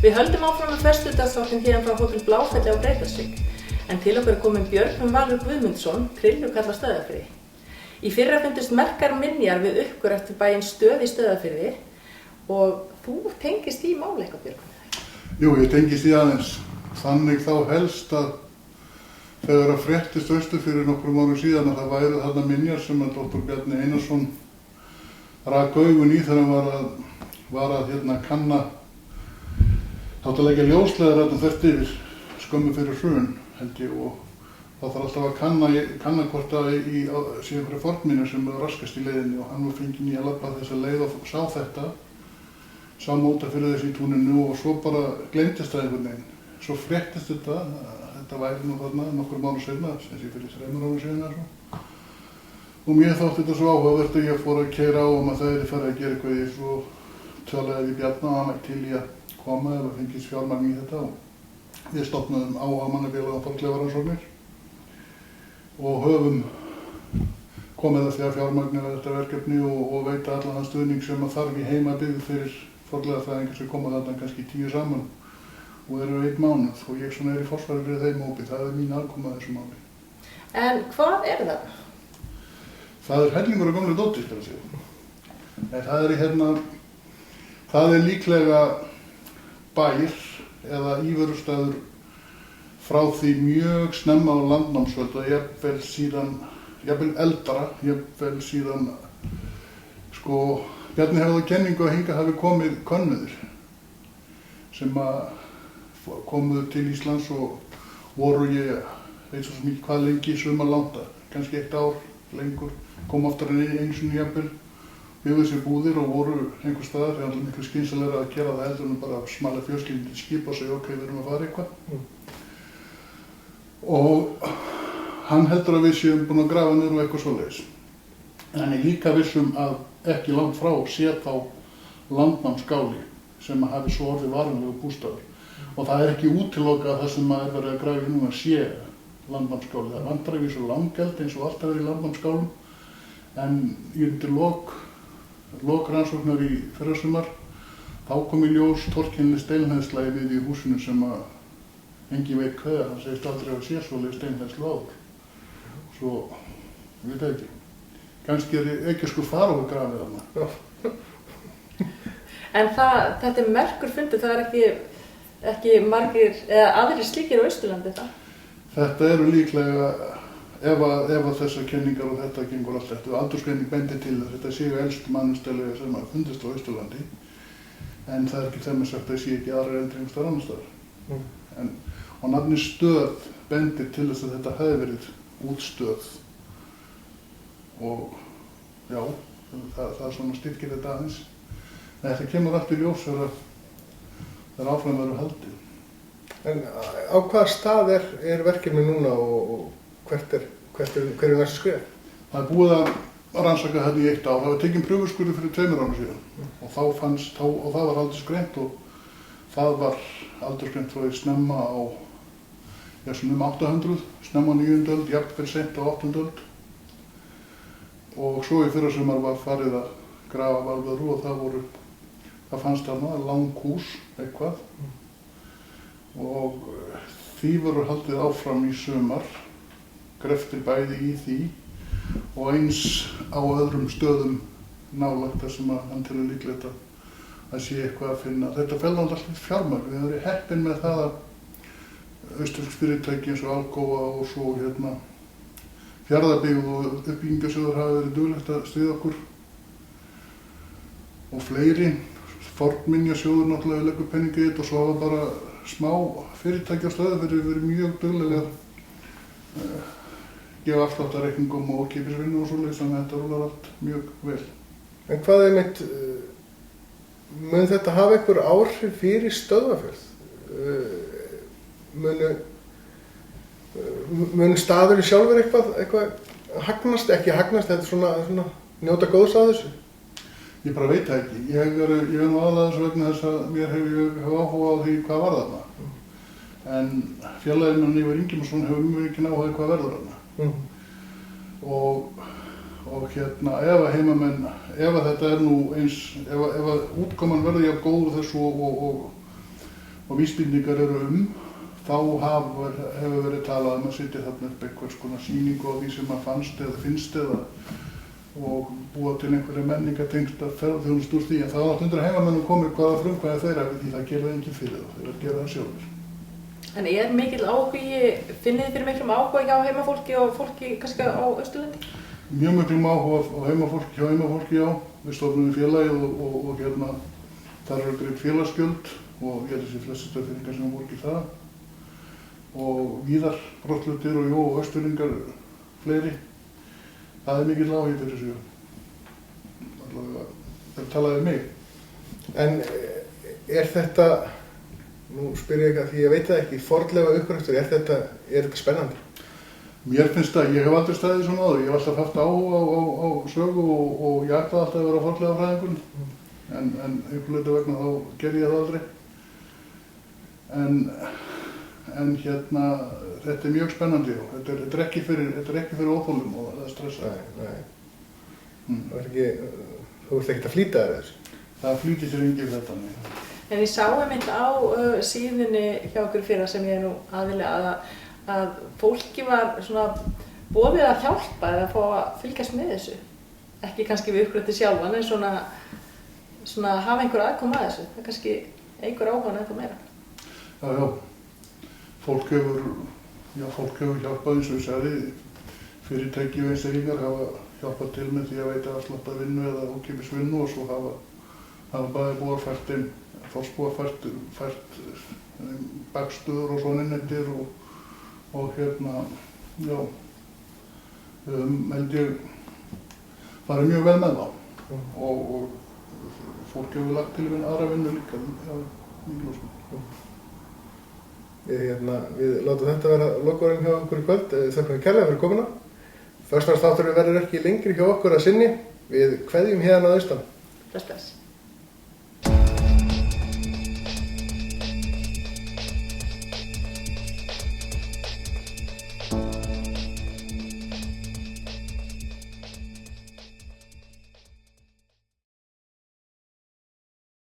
Við höldum áfram með föstudagsþáttinn héðan frá Hótel Bláfelli á Breiðdalsvík, en til okkar er kominn Björgvin Valur Guðmundsson, Krillukarl á Stöðvarfirði. Í fyrra fundust merkar minjar við uppgröft við bæinn Stöð í Stöðvarfirði og þú tengist í máli eitthvað, Björgvin? Jú, ég tengist í aðeins. Þannig þá helst að þegar að fréttist austur fyrir nokkrum árum síðan að það væru þarna minjar sem að Dr. Bjarni Einarsson rak augun í þegar hann var að kanna þátt að leggja ljósleiðar þarna þvert yfir skömmu fyrir hrun, held ég, og þá þarf alltaf að kanna hvort að sé einhverja fornminjar sem eru raskast í leiðinni og hann var fenginn í að labba þessa leið og sá þetta, sá móta fyrir þessi í túninu og svo bara gleymdist það einhvern veginn. Svo fréttist þetta væri nú þarna nokkrum árum seinna, sem sé fyrir 3 árum seinna svo. Og mér þótti þetta svo áhugavert að ég fór að keyra á það yrði farið að gera eitthvað í svo talaði við Bjarna og hann til í að koma eða fengist fjármagn í þetta og við stofnaðum áhugamannafélag og fornleifarannsóknir og höfum komið að því að fjármagna þetta verkefni og veita allan þann stuðning sem að þarf í heimabyggð fyrir fornleifafræðingar sem koma þarna kannski 10 saman og eru 1 mánuð og ég svona í forsvari fyrir þeim hópi, það mín aðkoma að þessu máli. En hvað það? Það hellingur af gömlu dóti, skal ég segja. Það líklega bær eða íverustaður frá því mjög snemma á landnámsöld og jafnvel eldra, jafnvel síðan, Bjarni hefði kenningu að hingað hafi komið könnuðir sem komuðu til Íslands og voru ég veit svo mikið hvað lengi sumarlanda, kannski 1 ár lengur, kom oftar en einu sinni jafnvel, byggðu sér búðir og voru einhver staðar, það er alltaf miklu skynsamlegra að gera það heldur en bara að smala fjölskyldunni til skip og segja ok, við erum að fara eitthvað. Og hann heldur að við séum búin að grafa niður og eitthvað svoleiðis. En ég líka vissum að ekki langt frá sé þá landnámsskáli sem hafi svo orðið varanlegu bústaður. Og það er ekki útilokað að það sem er verið að grafa í núna sé landnámsskáli. Það vantar við svo langgeld eins og alltaf verið í landnámsskálum. En undir lok rannsóknar í fyrrasumar þá kom í ljós torkennileg steinhleðsla við í húsinu sem að enginn veit hvað hann segist aldrei að sé svoleiðis steinhleðslu áður. Svo, ég veit ekki. Kannski ekki fara og grafið þarna. En þetta er merkur fundur, það er ekki margir eða aðrir slíkir á Austurlandi það? Þetta eru líklega ef þessar kenningar og þetta gengur allt eftir. Aldursgreining bendir til að þetta séu elstu mannustælega sem að fundist á Austurlandi. En það er ekki þeim að sagt að það sé ekki aðrar eldri einhvers staðar annars staðar. Og nafnið Stöð bendir til þess að þetta hefði verið útstöð. Og já, það svona styrkir þetta aðeins. En þetta kemur allt í ljós þegar áfram verður haldið. En á hvaða stað er verkefni núna og hver er næstu skref? Það er búið að rannsaka þetta í 1 ár. Það var tekinn prufuskurður fyrir 2 árum síðan. Og það var aldursgreint og það var aldursgreint frá því snemma á, svona 800, snemma á 9. öld, jafnvel seint á 8. öld. Og svo í fyrrasumar var farið að grafa Valvöru og það fannst þarna langhús eitthvað. Og því voru haldið áfram í sumar, greftir bæði í því og eins á öðrum stöðum nálægt þar sem hann telur líklegt að sé eitthvað að finna. Þetta felur alltaf fjármagn. Við höfum verið heppin með það að austursk fyrirtæki eins og Alcoa og svo Fjarðabyggð og uppbyggingarsjóður hafa verið duglegt að styðja okkur og fleiri. Fornminjasjóður náttúrulega leggur peninga í þetta og svo hafa bara smá fyrirtæki á Stöðvarfirði verið mjög duglegir að gefa afsláttarreikningum og ókeypis-vinnu og svoleiðis, þannig að þetta rúlar allt mjög vel. En hvað mun þetta hafa einhver áhrif fyrir Stöðvarfjörð? Mun staðurinn sjálfur eitthvað hagnast, ekki hagnast, þetta svona njóta góðs að þessu? Ég bara veit það ekki. Ég er nú aðalega þessu vegna þess að mér hef áhuga á því hvað var þarna. En félaginn minn Ívar Ingimarsson hefur mjög mikið áhuga hvað verður þarna. Og ef að heimamenn, ef að þetta nú eins, ef að útkoman verður jafn góð þessu og vísbendingar eru þá hefur verið talað að setja þarna upp einhvers konar sýningu á því sem að fannst eða finnst og búa til einhverja menningatengsta ferðarþjónustu úr því. En það var náttúrulega heimamönnum komið hvaða frumkvæði þeirra við því það gerði enginn fyrir þá, þeir gera það sjálfur. En mikill áhugi, finnið þið fyrir miklum áhuga hjá heimafólki og fólki kannski á Austurlandi? Mjög miklum áhuga á heimafólki, já. Við stofnum félagið og þar eru greidd félagsgjöld og ég held þessi flestir stöðfyrringar sem voru ekki það. Og víðar, brottlutir og Austfirðingar fleiri. Það mikill áhugi fyrir þessu. Allavega, þeir talaði mig. En þetta, nú spyr ég því ég veit það ekki, fornleifa uppgröftur, er þetta spennandi? Mér finnst það, ég hef aldrei staðið svona áður. Ég hef alltaf haft áhuga á sögu og ég ætlaði alltaf að vera fornleifafræðingur. En einhverju leyti vegna þá gerði ég það aldrei. En þetta mjög spennandi og þetta er ekki fyrir óþolum og það stressa. Nei. Þú ert ekkert að flýta þér þessu? Það flýtir sér enginn þetta. En ég sá einmitt á síðunni hjá okkur fyrra sem ég nú aðilega að fólki var svona boðið að hjálpa eða að fá að fylgjast með þessu. Ekki kannski við uppgröftið sjálfan en svona hafa einhver aðkoma að þessu. Það er kannski einhver áhuga ennþá meira. Já. Fólk hefur hjálpað eins og ég sagði, fyrirtæki og einstaklingar hafa hjálpað til með því að veita afsláttað vinnu eða ókeypis vinnu og svo hafa bæjarbúar fært inn, þorpsbúar fært bakstöður og svona innendir og já, held ég farið mjög vel með þá og fólk hefur lagt til aðra vinnu líka, já, mjög ljósum. Við látum þetta vera lokaorðin hjá okkur í kvöld. Þakka kærlega fyrir komuna. Föstudagsþátturinn verður ekki lengri hjá okkur að sinni. Við kveðjum hérna að austan. Bless.